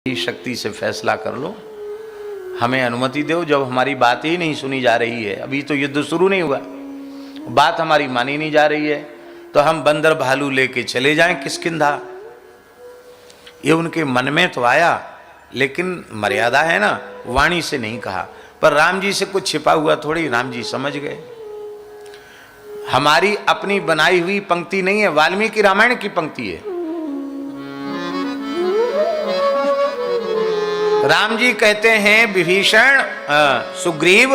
शक्ति से फैसला कर लो, हमें अनुमति दो। जब हमारी बात ही नहीं सुनी जा रही है, अभी तो युद्ध शुरू नहीं हुआ, बात हमारी मानी नहीं जा रही है, तो हम बंदर भालू लेके चले जाएं किष्किंधा। ये उनके मन में तो आया, लेकिन मर्यादा है ना, वाणी से नहीं कहा। पर राम जी से कुछ छिपा हुआ थोड़ी, राम जी समझ गए। हमारी अपनी बनाई हुई पंक्ति नहीं है, वाल्मीकि रामायण की पंक्ति है। राम जी कहते हैं विभीषण सुग्रीव,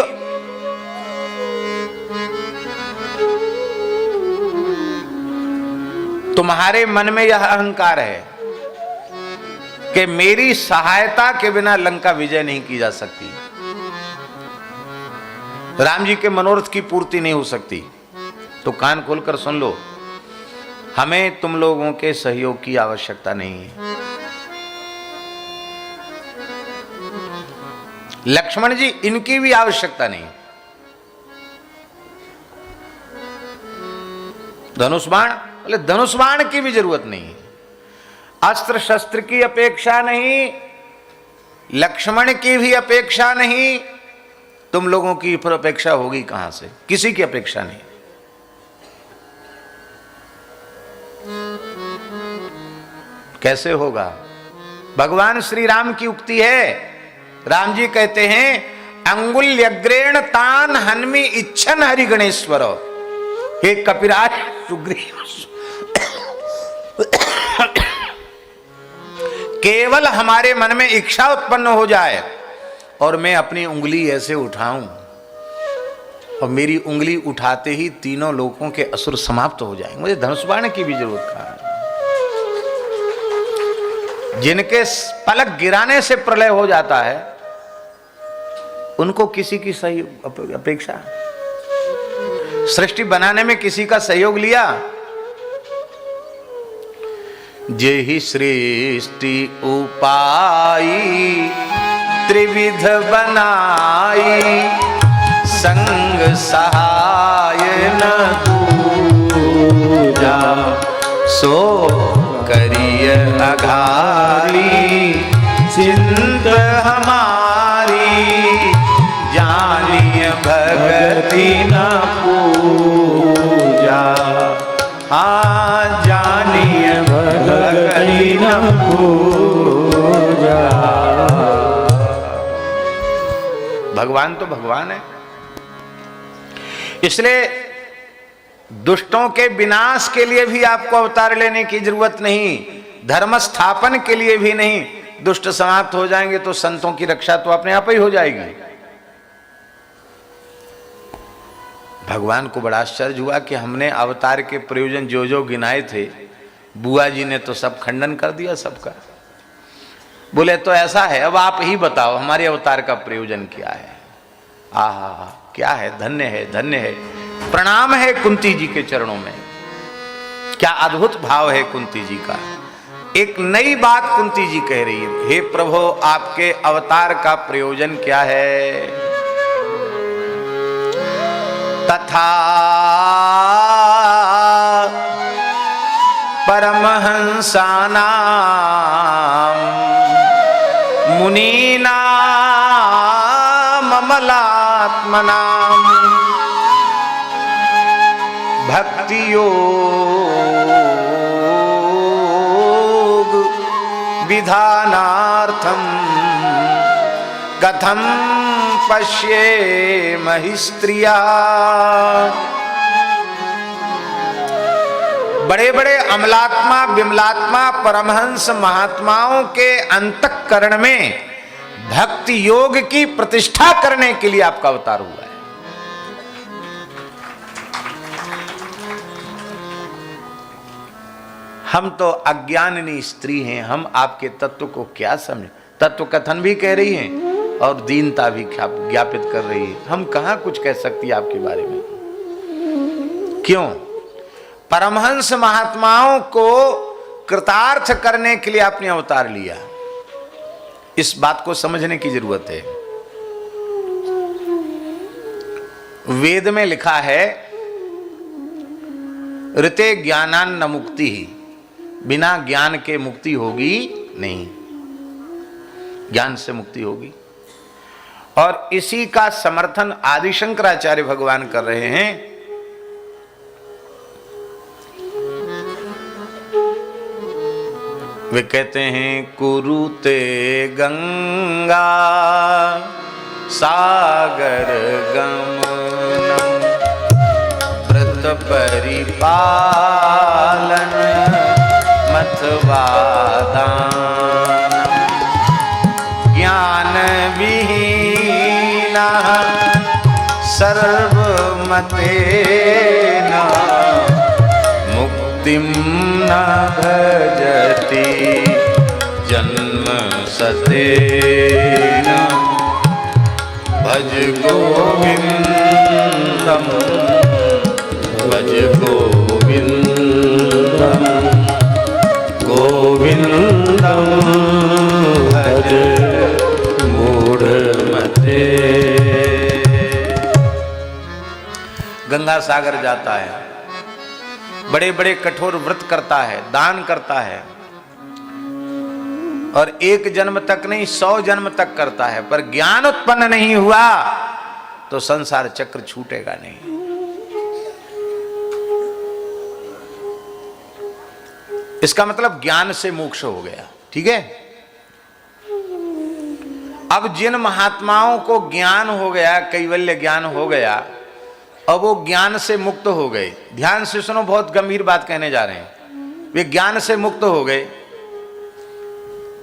तुम्हारे मन में यह अहंकार है कि मेरी सहायता के बिना लंका विजय नहीं की जा सकती, राम जी के मनोरथ की पूर्ति नहीं हो सकती। तो कान खोलकर सुन लो, हमें तुम लोगों के सहयोग की आवश्यकता नहीं है। लक्ष्मण जी, इनकी भी आवश्यकता नहीं। धनुष बाण, बोले धनुष बाण की भी जरूरत नहीं, अस्त्र शस्त्र की अपेक्षा नहीं, लक्ष्मण की भी अपेक्षा नहीं। तुम लोगों की फिर अपेक्षा होगी कहां से? किसी की अपेक्षा नहीं। कैसे होगा? भगवान श्री राम की उक्ति है। राम जी कहते हैं अंगुल्यग्रेण तान हन्मि इच्छन हरि गणेश्वर। हे कपिराज सुग्रीव, केवल हमारे मन में इच्छा उत्पन्न हो जाए और मैं अपनी उंगली ऐसे उठाऊं, और मेरी उंगली उठाते ही तीनों लोगों के असुर समाप्त हो जाएंगे, मुझे धनुष बाण की भी जरूरत कहां है। जिनके पलक गिराने से प्रलय हो जाता है, उनको किसी की सही अपेक्षा? सृष्टि बनाने में किसी का सहयोग लिया? जेहि सृष्टि उपाई त्रिविध बनाई, संग सहाय न दूजा, सो करिय अघारी चिंत हमारी, जानिय भगति न पूजा। हाँ, जानिय भगति न पूजा। भगवान तो भगवान है, इसलिए दुष्टों के विनाश के लिए भी आपको अवतार लेने की जरूरत नहीं, धर्म स्थापन के लिए भी नहीं। दुष्ट समाप्त हो जाएंगे तो संतों की रक्षा तो अपने आप ही हो जाएगी। भगवान को बड़ा आश्चर्य हुआ कि हमने अवतार के प्रयोजन जो जो गिनाए थे, बुआ जी ने तो सब खंडन कर दिया सबका। बोले तो ऐसा है, अब आप ही बताओ हमारे अवतार का प्रयोजन क्या है? आहा, क्या है? धन्य है, धन्य है। प्रणाम है कुंती जी के चरणों में। क्या अद्भुत भाव है कुंती जी का। एक नई बात कुंती जी कह रही है, हे प्रभु, आपके अवतार का प्रयोजन क्या है? तथा परमहंसानां मुनीनां अमलात्मनां भक्ति योग विधानार्थम कथम पश्येमहि स्त्रिया। बड़े बड़े अमलात्मा विमलात्मा परमहंस महात्माओं के अंतःकरण में भक्ति योग की प्रतिष्ठा करने के लिए आपका अवतार हुआ है। हम तो अज्ञानी स्त्री हैं, हम आपके तत्व को क्या समझ? तत्व कथन भी कह रही हैं और दीनता भी ज्ञापित कर रही है। हम कहां कुछ कह सकती आपके बारे में? क्यों? परमहंस महात्माओं को कृतार्थ करने के लिए आपने अवतार लिया। इस बात को समझने की जरूरत है। वेद में लिखा है ऋते ज्ञानान न मुक्ति ही, बिना ज्ञान के मुक्ति होगी नहीं। ज्ञान से मुक्ति होगी। और इसी का समर्थन आदि शंकराचार्य भगवान कर रहे हैं। वे कहते हैं कुरुते गंगा सागर गमनम व्रत परिपालन मथवादानम ज्ञान विहीना सर्वमतेन मुक्तिं न भजति जन्म सतेन भज गोविंदम भज गोविंदम गोविंदम भज मूढ़मते। गंगा सागर जाता है, बड़े बड़े कठोर व्रत करता है, दान करता है, और एक जन्म तक नहीं 100 जन्म तक करता है, पर ज्ञान उत्पन्न नहीं हुआ तो संसार चक्र छूटेगा नहीं। इसका मतलब ज्ञान से मोक्ष हो गया। ठीक है। अब जिन महात्माओं को ज्ञान हो गया, कैवल्य ज्ञान हो गया, अब वो ज्ञान से मुक्त हो गए। ध्यान से सुनो, बहुत गंभीर बात कहने जा रहे हैं। वे ज्ञान से मुक्त हो गए।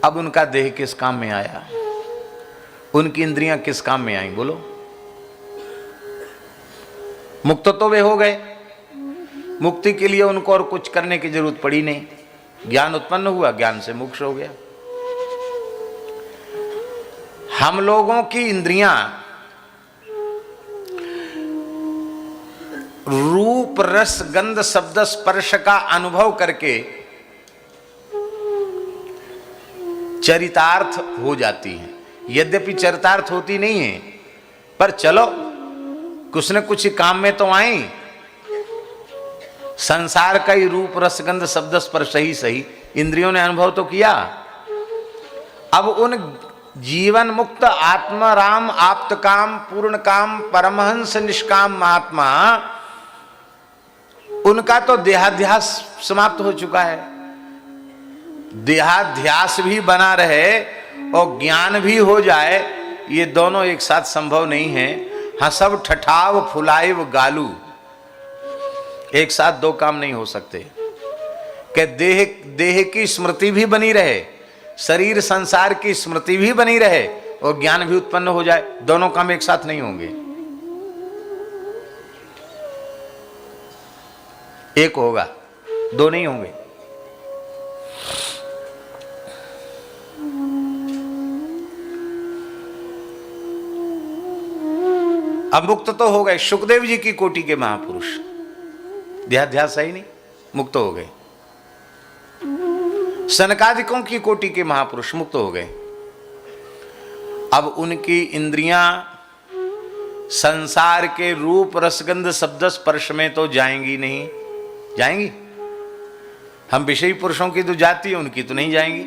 अब उनका देह किस काम में आया? उनकी इंद्रियां किस काम में आई? बोलो। मुक्त तो वे हो गए, मुक्ति के लिए उनको और कुछ करने की जरूरत पड़ी नहीं। ज्ञान उत्पन्न हुआ, ज्ञान से मोक्ष हो गया। हम लोगों की इंद्रियां रूप रस गंध शब्द स्पर्श का अनुभव करके चरितार्थ हो जाती हैं। यद्यपि चरितार्थ होती नहीं है, पर चलो कुछ न कुछ काम में तो आई। संसार का ही रूप रस गंध शब्द स्पर्श ही सही इंद्रियों ने अनुभव तो किया। अब उन जीवन मुक्त आत्माराम आप्त काम पूर्ण काम परमहंस निष्काम महात्मा, उनका तो देहाध्यास समाप्त हो चुका है। देहाध्यास भी बना रहे और ज्ञान भी हो जाए, ये दोनों एक साथ संभव नहीं है। हसब ठठाव फुलाइव गालू, एक साथ दो काम नहीं हो सकते। कि देह की स्मृति भी बनी रहे, शरीर संसार की स्मृति भी बनी रहे और ज्ञान भी उत्पन्न हो जाए, दोनों काम एक साथ नहीं होंगे। एक होगा, दो नहीं होंगे। अब मुक्त तो हो गए सुखदेव जी की कोटि के महापुरुष, देहाध्यास ही नहीं, मुक्त हो गए। सनकादिकों की कोटि के महापुरुष मुक्त हो गए। अब उनकी इंद्रियां संसार के रूप रसगंध शब्द स्पर्श में तो जाएंगी नहीं। जाएंगी? हम विषयी पुरुषों की तो जाती है, उनकी तो नहीं जाएंगी।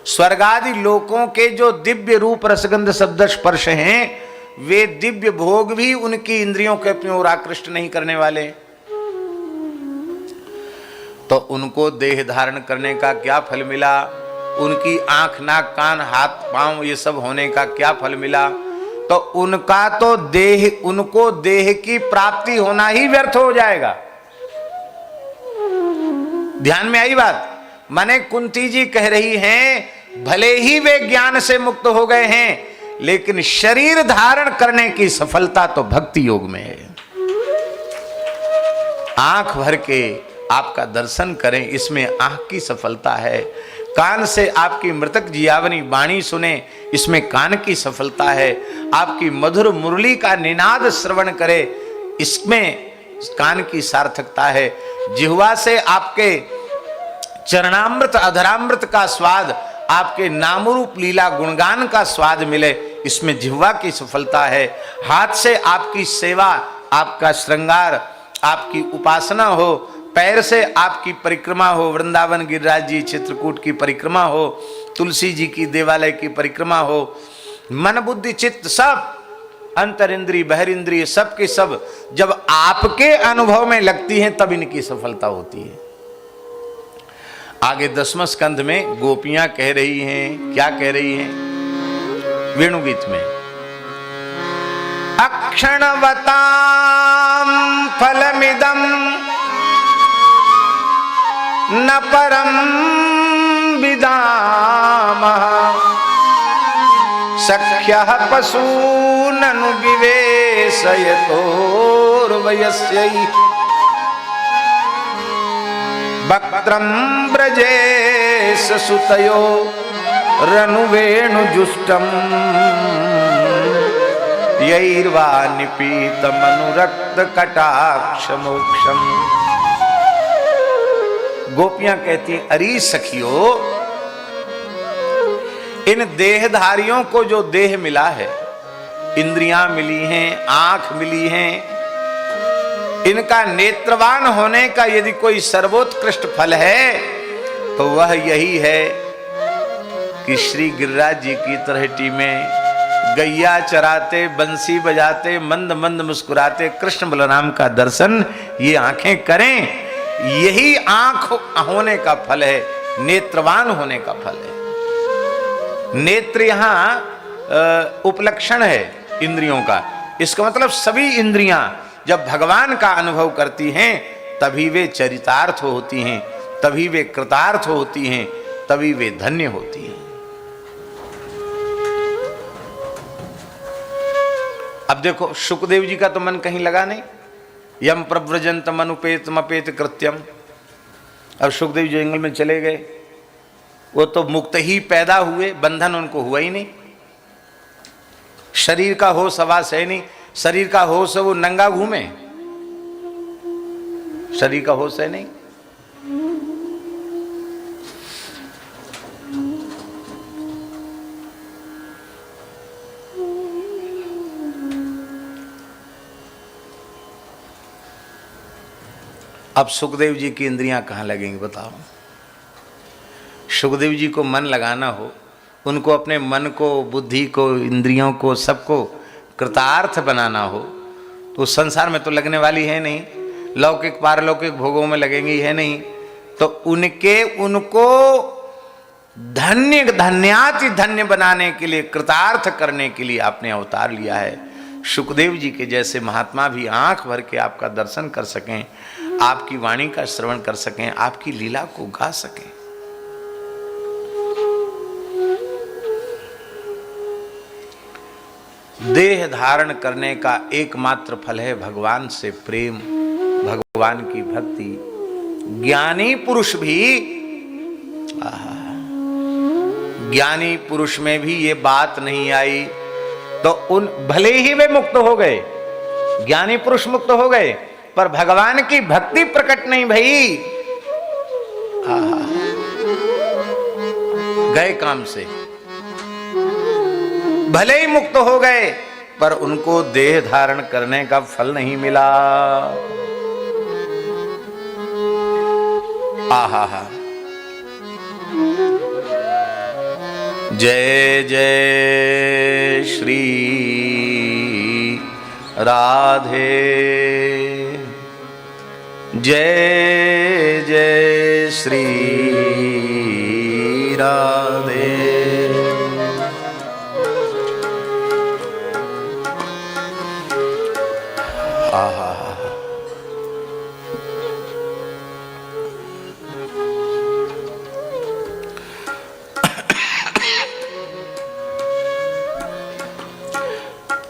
स्वर्गादि लोकों के जो दिव्य रूप रसगंध शब्द स्पर्श हैं, वे दिव्य भोग भी उनकी इंद्रियों के अपनी ओर आकृष्ट नहीं करने वाले। तो उनको देह धारण करने का क्या फल मिला? उनकी आंख नाक कान हाथ पांव ये सब होने का क्या फल मिला? तो उनका तो देह, उनको देह की प्राप्ति होना ही व्यर्थ हो जाएगा। ध्यान में आई बात? माने कुंती जी कह रही हैं, भले ही वे ज्ञान से मुक्त हो गए हैं, लेकिन शरीर धारण करने की सफलता तो भक्ति योग में है। आंख भर के आपका दर्शन करें, इसमें आंख की सफलता है। कान से आपकी मृतक जियावनी वाणी सुने, इसमें कान की सफलता है। आपकी मधुर मुरली का निनाद श्रवण करे, इसमें कान की सार्थकता है। जिह्वा से आपके चरणामृत अधरामृत का स्वाद, आपके नामरूप लीला गुणगान का स्वाद मिले, इसमें जिह्वा की सफलता है। हाथ से आपकी सेवा, आपका श्रृंगार, आपकी उपासना हो, पैर से आपकी परिक्रमा हो, वृंदावन गिरिराज जी चित्रकूट की परिक्रमा हो, तुलसी जी की देवालय की परिक्रमा हो, मन बुद्धि चित्त सब, अंतर इंद्रिय बहिर इंद्रिय सब के सब जब आपके अनुभव में लगती हैं तब इनकी सफलता होती है। आगे 10वें स्कंध में गोपियां कह रही हैं, क्या कह रही हैं वेणुगीत में, अक्षणवतां फलमिदं न परं विदामः सख्यः पशूननु विवेशयतोर्वयस्यै वक्त्रं ब्रजेश सुतयो रनुवेणुजुष्टम् यैर्वा निपीतमनुरक्त कटाक्ष मोक्षम। गोपियां कहती हैं, अरे सखियो, इन देहधारियों को जो देह मिला है, इंद्रियां मिली हैं, आंख मिली हैं, इनका नेत्रवान होने का यदि कोई सर्वोत्कृष्ट फल है तो वह यही है कि श्री गिरिराज जी की तलहटी में गैया चराते, बंसी बजाते, मंद मंद मुस्कुराते कृष्ण बलराम का दर्शन ये आंखें करें। यही आंख होने का फल है, नेत्रवान होने का फल है। नेत्र यहां उपलक्षण है इंद्रियों का। इसका मतलब सभी इंद्रियां जब भगवान का अनुभव करती हैं तभी वे चरितार्थ होती हैं, तभी वे कृतार्थ होती हैं, तभी वे धन्य होती हैं। अब देखो, शुकदेव जी का तो मन कहीं लगा नहीं, यम प्रव्रजंतम अनुपेत मपेत कृत्यम। अब शुकदेव जी जंगल में चले गए, वो तो मुक्त ही पैदा हुए, बंधन उनको हुआ ही नहीं, शरीर का होश हवास है नहीं, शरीर का होश है वो नंगा घूमे, शरीर का होश है नहीं। अब सुखदेव जी की इंद्रियां कहाँ लगेंगी बताओ। सुखदेव जी को मन लगाना हो, उनको अपने मन को, बुद्धि को, इंद्रियों को, सबको कृतार्थ बनाना हो तो संसार में तो लगने वाली है नहीं, लौकिक पारलौकिक भोगों में लगेंगी है नहीं। तो उनको धन्य धन्याति धन्य बनाने के लिए, कृतार्थ करने के लिए आपने अवतार लिया है। सुखदेव जी के जैसे महात्मा भी आंख भर के आपका दर्शन कर सकें, आपकी वाणी का श्रवण कर सकें, आपकी लीला को गा सकें। देह धारण करने का एकमात्र फल है भगवान से प्रेम, भगवान की भक्ति। ज्ञानी पुरुष भी, ज्ञानी पुरुष में भी ये बात नहीं आई तो उन भले ही वे मुक्त हो गए, ज्ञानी पुरुष मुक्त हो गए, पर भगवान की भक्ति प्रकट नहीं भई, गए काम से। भले ही मुक्त हो गए पर उनको देह धारण करने का फल नहीं मिला। आहा, जय जय श्री राधे, जय जय श्री राधे।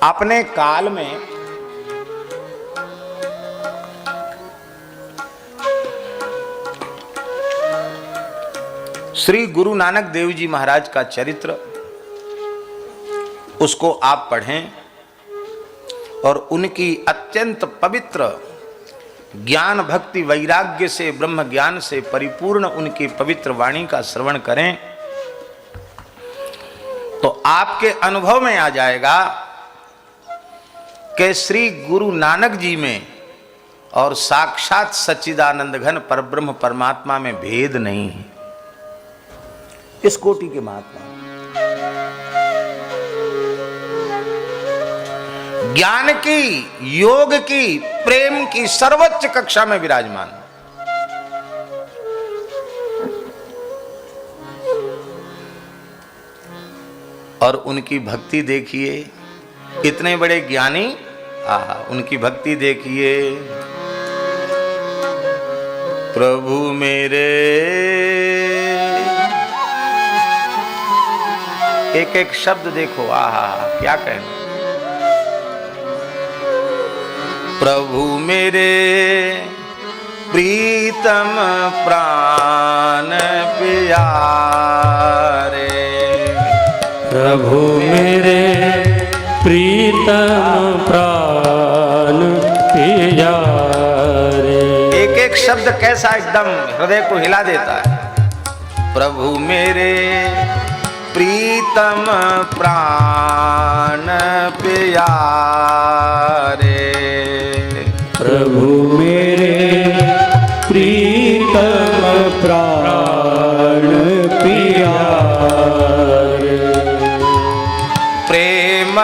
अपने काल में श्री गुरु नानक देव जी महाराज का चरित्र, उसको आप पढ़ें और उनकी अत्यंत पवित्र ज्ञान भक्ति वैराग्य से, ब्रह्म ज्ञान से परिपूर्ण उनकी पवित्र वाणी का श्रवण करें तो आपके अनुभव में आ जाएगा कि श्री गुरु नानक जी में और साक्षात सच्चिदानंद घन परब्रह्म परमात्मा में भेद नहीं है। इस कोटि के महात्मा, ज्ञान की, योग की, प्रेम की सर्वोच्च कक्षा में विराजमान। और उनकी भक्ति देखिए, इतने बड़े ज्ञानी, उनकी भक्ति देखिए। प्रभु मेरे, एक एक शब्द देखो, क्या कहना। प्रभु मेरे प्रीतम प्राण प्यारे, प्रभु मेरे प्रीतम प्राण प्यारे। एक एक शब्द कैसा एकदम हृदय को हिला देता है। प्रभु मेरे प्रीतम प्राण प्यारे, प्रभु मेरे प्रीतम प्राण प्यारे। प्रेम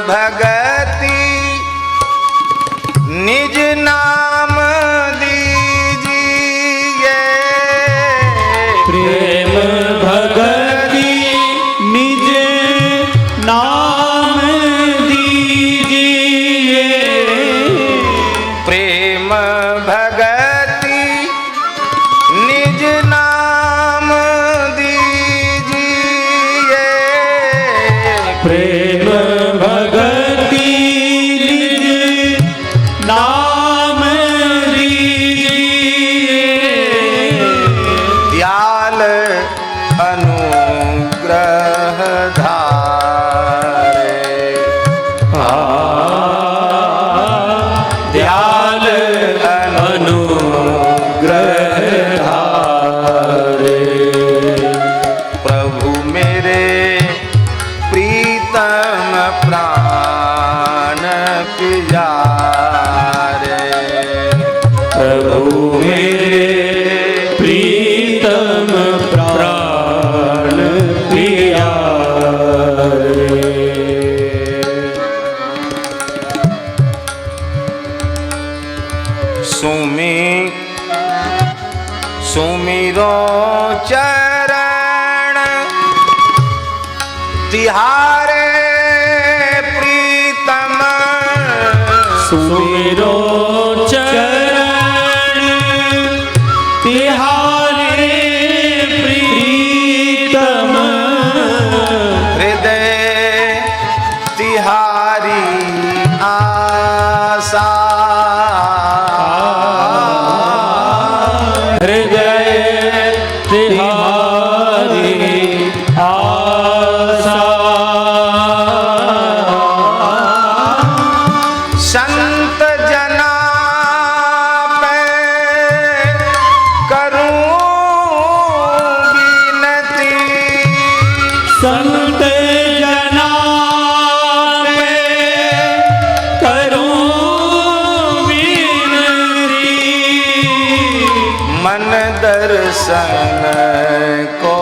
भगति निज नाम दीजिए, प्रेम भगति निज नाम दीजिए, प्रेम भगति निज नाम दीजिए, प्रेम भगति निज नाम दीजिए। दयाल अनुग्रह धारे, दयाल अनुग्रह धारे। प्रभु मेरे प्रीतम प्राण प्यारे, प्रभु मेरे प्रीतम प्राण प्यारे। सुमिरो चरण तिहारे प्रीतम, सुमिरो चरण तिहारे प्रीतम, हृदय तिहारी आशा, हृदय तिहारी आशा। संत जना पे करूं विनती, संत जना पे करूं विनती, मन दर्शन को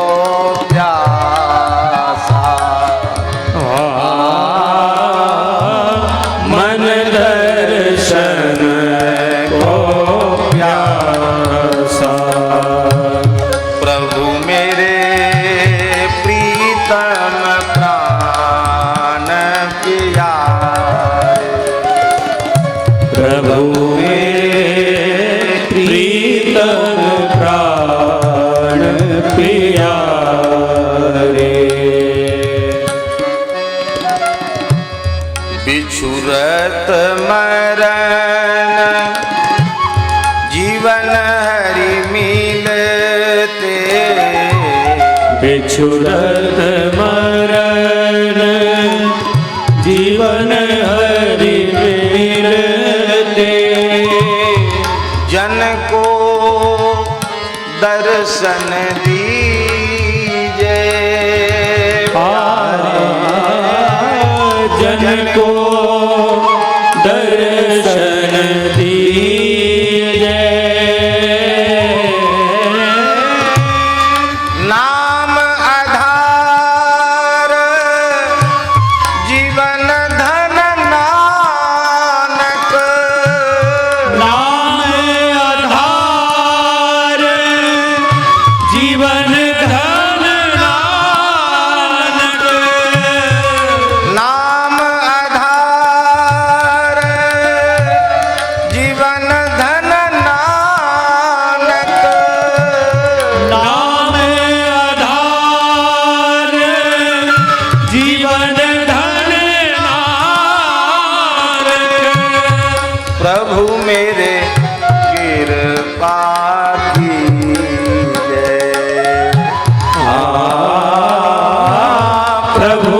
प्यासा, मन दर्शन को प्यासा। प्रभु मेरे प्रीतम प्राण प्यारे, प्रभु मेरे प्रीतम प्राण प्यारे। बिछुरत मरण जीवन हरि मिलते, बिछुरत मरण जीवन हरि मिलते, जन को दर्शन दीजे, जन को दर्शन दीजे। नाम आधार प्रभु